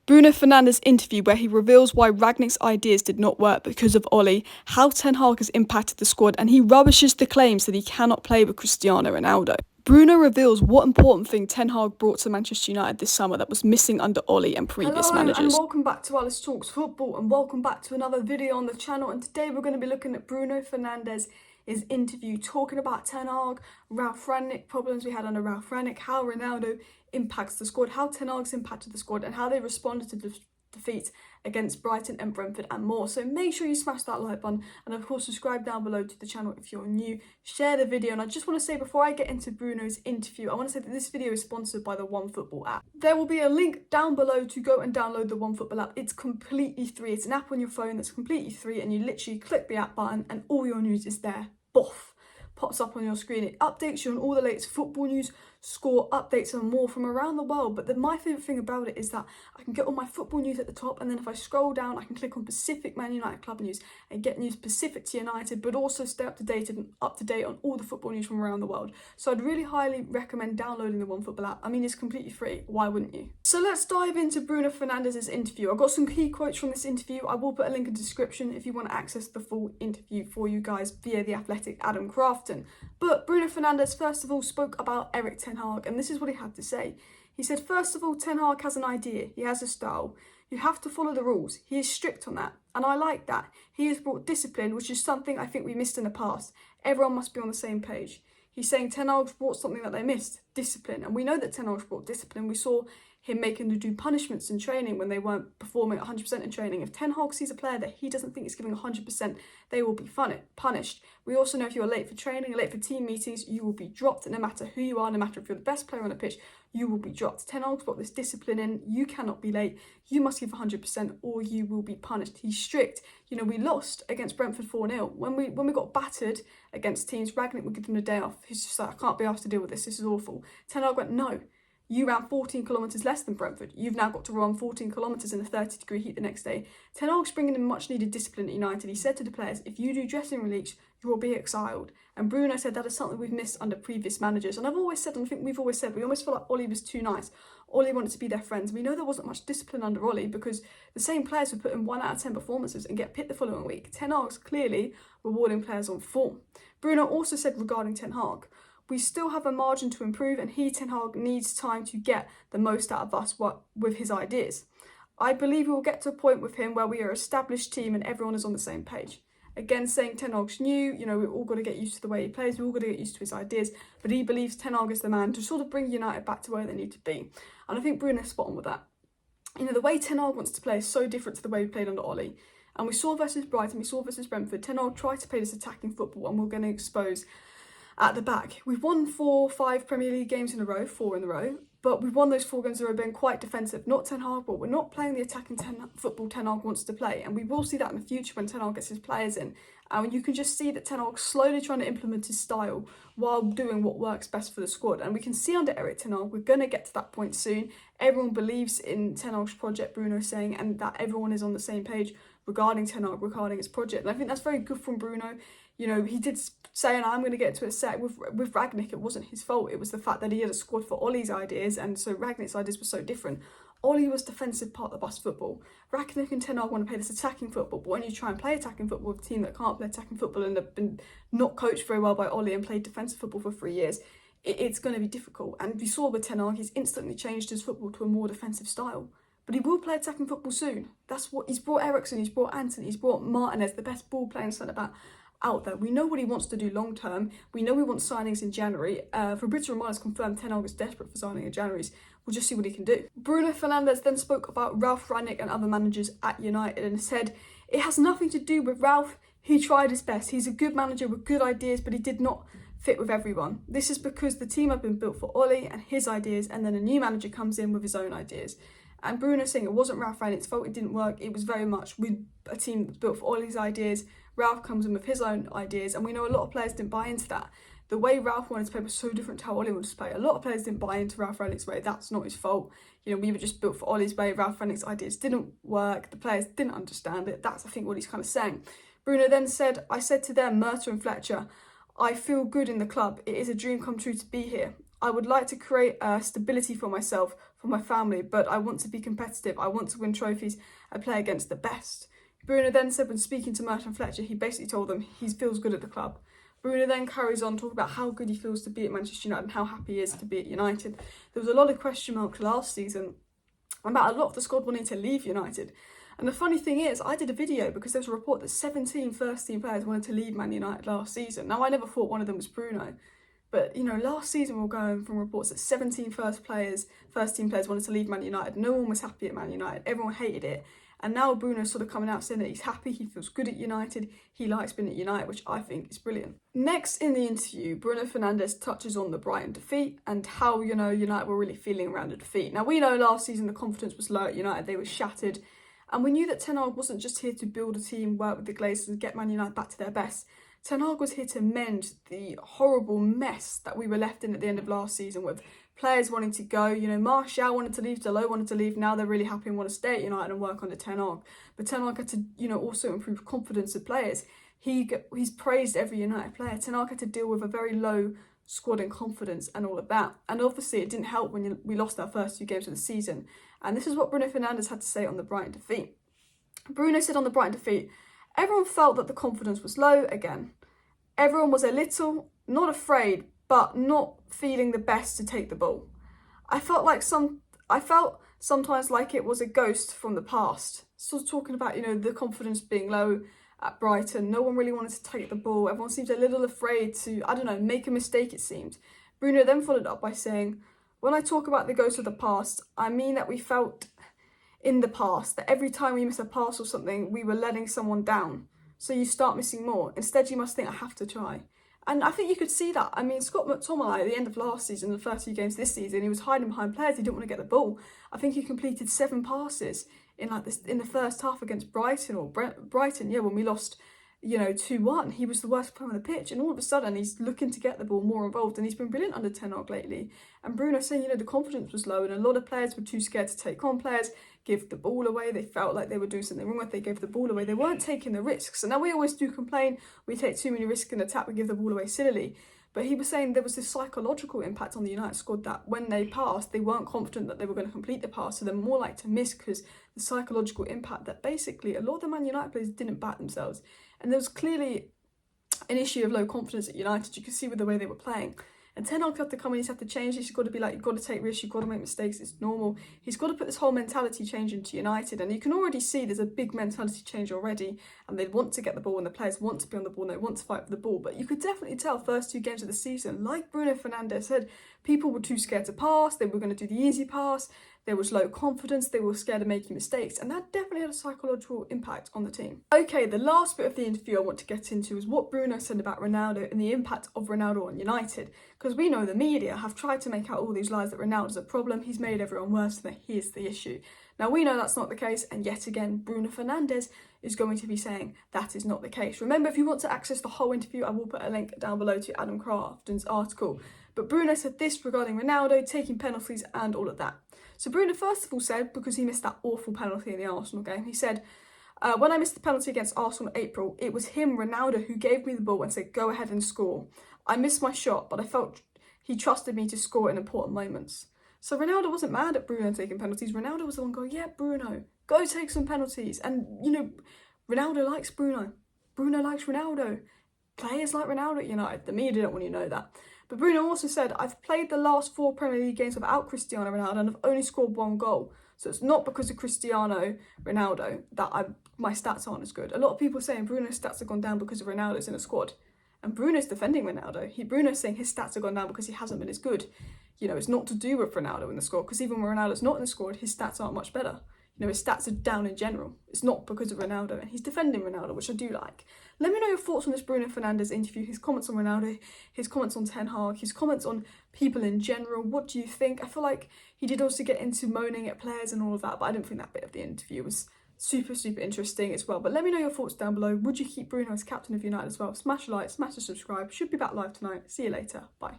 Bruno Fernandes interview where he reveals why Ragnick's ideas did not work because of Ole, how Ten Hag has impacted the squad, and he rubbishes the claims that he cannot play with Cristiano Ronaldo. Bruno reveals what important thing Ten Hag brought to Manchester United this summer that was missing under Ole and previous managers. And welcome back to Alice Talks Football, and welcome back to another video on the channel. And today we're going to be looking at Bruno Fernandes' interview, talking about Ten Hag, Ralf Rangnick, problems we had under Ralf Rangnick, how Ronaldo impacts the squad, how Ten Hag's impacted the squad, and how they responded to defeat against Brighton and Brentford and more. So make sure you smash that like button, and of course subscribe down below to the channel if you're new. Share the video, and I just want to say before I get into Bruno's interview, I want to say that this video is sponsored by the OneFootball app. There will be a link down below to go and download the OneFootball app. It's completely free. It's an app on your phone that's completely free, and you literally click the app button and all your news is there. Boff! Pops up on your screen. It updates you on all the latest football news, score updates and more from around the world. But my favourite thing about it is that I can get all my football news at the top, and then if I scroll down I can click on Pacific Man United club news and get news specific to United, but also stay up to date on all the football news from around the world. So I'd really highly recommend downloading the OneFootball app. I mean, it's completely free, why wouldn't you? So let's dive into Bruno Fernandes' interview. I've got some key quotes from this interview. I will put a link in the description if you want to access the full interview for you guys via the Athletic Adam Crafton. But Bruno Fernandes first of all spoke about Erik Ten Hag, and this is what he had to say. He said, first of all, Ten Hag has an idea, he has a style. You have to follow the rules. He is strict on that, and I like that. He has brought discipline, which is something I think we missed in the past. Everyone must be on the same page. He's saying Ten Hag's brought something that they missed, discipline. And we know that Ten Hag's brought discipline. We saw him making them do punishments in training when they weren't performing 100% in training. If Ten Hag sees a player that he doesn't think is giving 100%, they will be punished. We also know if you're late for training, late for team meetings, you will be dropped. And no matter who you are, no matter if you're the best player on the pitch, you will be dropped. Ten Hag's got this discipline in. You cannot be late. You must give 100% or you will be punished. He's strict. You know, we lost against Brentford 4-0. When we got battered against teams, Ragnick would give them a day off. He's just like, I can't be asked to deal with this. This is awful. Ten Hag went, no. You ran 14 kilometres less than Brentford. You've now got to run 14 kilometres in a 30-degree heat the next day. Ten Hag's bringing in much needed discipline at United. He said to the players, if you do dressing room leaks, you will be exiled. And Bruno said that is something we've missed under previous managers. And I've always said, and I think we've always said, we almost feel like Ole was too nice. Ole wanted to be their friends. We know there wasn't much discipline under Ole because the same players would put in 1 out of 10 performances and get picked the following week. Ten Hag's clearly rewarding players on form. Bruno also said regarding Ten Hag, we still have a margin to improve, and Ten Hag needs time to get the most out of us with his ideas. I believe we will get to a point with him where we are an established team and everyone is on the same page. Again, saying Ten Hag's new, you know, we've all got to get used to the way he plays, we've all got to get used to his ideas, but he believes Ten Hag is the man to sort of bring United back to where they need to be. And I think Bruno's spot on with that. You know, the way Ten Hag wants to play is so different to the way we played under Ole. And we saw versus Brighton, we saw versus Brentford, Ten Hag tried to play this attacking football, and we're going to expose at the back. We've won 4-5 Premier League games in a row, 4 in a row, but we've won those 4 games in a row being quite defensive. Not Ten Hag, but we're not playing the attacking football Ten Hag wants to play, and we will see that in the future when Ten Hag gets his players in. And you can just see that Ten Hag's slowly trying to implement his style while doing what works best for the squad. And we can see under Erik Ten Hag, we're going to get to that point soon. Everyone believes in Ten Hag's project, Bruno's saying, and that everyone is on the same page regarding Ten Hag, regarding his project. And I think that's very good from Bruno. You know, he did say, and I'm going to get to it set with Ragnick, it wasn't his fault. It was the fact that he had a squad for Ole's ideas, and so Ragnick's ideas were so different. Ole was defensive part of the bus football. Ragnick and Ten Hag want to play this attacking football, but when you try and play attacking football with a team that can't play attacking football and have been not coached very well by Ole and played defensive football for 3 years, it's going to be difficult. And we saw with Ten Hag, he's instantly changed his football to a more defensive style. But he will play attacking football soon. That's what he's brought. Eriksen, he's brought Anthony, he's brought Martinez, the best ball playing centre-back out there. We know what he wants to do long term. We know we want signings in January. Fabrizio Romano has confirmed Ten Hag is desperate for signing in January. We'll just see what he can do. Bruno Fernandes then spoke about Ralf Rangnick and other managers at United and said, it has nothing to do with Ralf. He tried his best. He's a good manager with good ideas, but he did not fit with everyone. This is because the team have been built for Ole and his ideas, and then a new manager comes in with his own ideas. And Bruno saying it wasn't Ralf Rangnick's fault, it didn't work. It was very much with a team that's built for Ole's ideas. Ralf comes in with his own ideas, and we know a lot of players didn't buy into that. The way Ralf wanted to play was so different to how Ole wanted to play. A lot of players didn't buy into Ralf Rangnick's way. That's not his fault. You know, we were just built for Ole's way. Ralf Rangnick's ideas didn't work. The players didn't understand it. That's, I think, what he's kind of saying. Bruno then said, I said to them, Murta and Fletcher, I feel good in the club. It is a dream come true to be here. I would like to create stability for myself for my family, but I want to be competitive. I want to win trophies. I play against the best. Bruno then said when speaking to Merton Fletcher, he basically told them he feels good at the club. Bruno then carries on talking about how good he feels to be at Manchester United and how happy he is to be at United. There was a lot of question marks last season about a lot of the squad wanting to leave United. And the funny thing is, I did a video because there was a report that 17 first-team players wanted to leave Man United last season. Now, I never thought one of them was Bruno. But, you know, last season we were going from reports that 17 first-team players wanted to leave Man United. No one was happy at Man United. Everyone hated it. And now Bruno's sort of coming out saying that he's happy, he feels good at United, he likes being at United, which I think is brilliant. Next in the interview, Bruno Fernandes touches on the Brighton defeat and how, you know, United were really feeling around the defeat. Now, we know last season the confidence was low at United, they were shattered. And we knew that Ten Hag wasn't just here to build a team, work with the Glazers and get Man United back to their best. Ten Hag was here to mend the horrible mess that we were left in at the end of last season with players wanting to go. You know, Martial wanted to leave, Dalot wanted to leave. Now they're really happy and want to stay at United and work under Ten Hag. But Ten Hag had to, you know, also improve confidence of players. He's praised every United player. Ten Hag had to deal with a very low squad and confidence and all of that. And obviously it didn't help when we lost our first 2 games of the season. And this is what Bruno Fernandes had to say on the Brighton defeat. Bruno said on the Brighton defeat, everyone felt that the confidence was low again. Everyone was a little, not afraid, but not feeling the best to take the ball. I felt sometimes like it was a ghost from the past. Sort of talking about, you know, the confidence being low at Brighton. No one really wanted to take the ball. Everyone seemed a little afraid to, I don't know, make a mistake, it seemed. Bruno then followed up by saying, when I talk about the ghost of the past, I mean that we felt in the past that every time we miss a pass or something, we were letting someone down. So you start missing more. Instead, you must think, I have to try. And I think you could see that. I mean, Scott McTominay at the end of last season, the first 2 games this season, he was hiding behind players. He didn't want to get the ball. I think he completed 7 passes in the first half against Brighton when we lost, you know, 2-1. He was the worst player on the pitch, and all of a sudden he's looking to get the ball more involved, and he's been brilliant under Ten Hag lately. And Bruno saying, you know, the confidence was low, and a lot of players were too scared to take on players, give the ball away. They felt like they were doing something wrong if they gave the ball away. They weren't taking the risks. And now we always do complain, we take too many risks in attack, we give the ball away sillily. But he was saying there was this psychological impact on the United squad that when they passed, they weren't confident that they were going to complete the pass, so they're more likely to miss because the psychological impact that basically a lot of the Man United players didn't back themselves. And there was clearly an issue of low confidence at United. You could see with the way they were playing. And Ten Hag had to come in, he's had to change. He's got to be like, you've got to take risks, you've got to make mistakes, it's normal. He's got to put this whole mentality change into United. And you can already see there's a big mentality change already. And they want to get the ball, and the players want to be on the ball, and they want to fight for the ball. But you could definitely tell first 2 games of the season, like Bruno Fernandes said, people were too scared to pass, they were going to do the easy pass, there was low confidence, they were scared of making mistakes, and that definitely had a psychological impact on the team. Okay, the last bit of the interview I want to get into is what Bruno said about Ronaldo and the impact of Ronaldo on United. Because we know the media have tried to make out all these lies that Ronaldo's a problem, he's made everyone worse, and that he is the issue. Now we know that's not the case, and yet again, Bruno Fernandes is going to be saying that is not the case. Remember, if you want to access the whole interview, I will put a link down below to Adam Crafton's article. But Bruno said this regarding Ronaldo, taking penalties and all of that. So Bruno first of all said, because he missed that awful penalty in the Arsenal game, he said, when I missed the penalty against Arsenal in April, it was him, Ronaldo, who gave me the ball and said, go ahead and score. I missed my shot, but I felt he trusted me to score in important moments. So Ronaldo wasn't mad at Bruno taking penalties. Ronaldo was the one going, yeah, Bruno, go take some penalties. And, you know, Ronaldo likes Bruno. Bruno likes Ronaldo. Players like Ronaldo at United. The media don't want you to know that. But Bruno also said, I've played the last 4 Premier League games without Cristiano Ronaldo and I've only scored 1 goal. So it's not because of Cristiano Ronaldo that my stats aren't as good. A lot of people saying Bruno's stats have gone down because of Ronaldo's in the squad. And Bruno's defending Ronaldo. Bruno's saying his stats have gone down because he hasn't been as good. You know, it's not to do with Ronaldo in the squad, because even when Ronaldo's not in the squad, his stats aren't much better. You know, his stats are down in general. It's not because of Ronaldo, and he's defending Ronaldo, which I do like. Let me know your thoughts on this Bruno Fernandes interview, his comments on Ronaldo, his comments on Ten Hag, his comments on people in general. What do you think? I feel like he did also get into moaning at players and all of that, but I didn't think that bit of the interview was super interesting as well. But let me know your thoughts down below. Would you keep Bruno as captain of United as well? Smash a like, smash a subscribe. Should be back live tonight. See you later. Bye.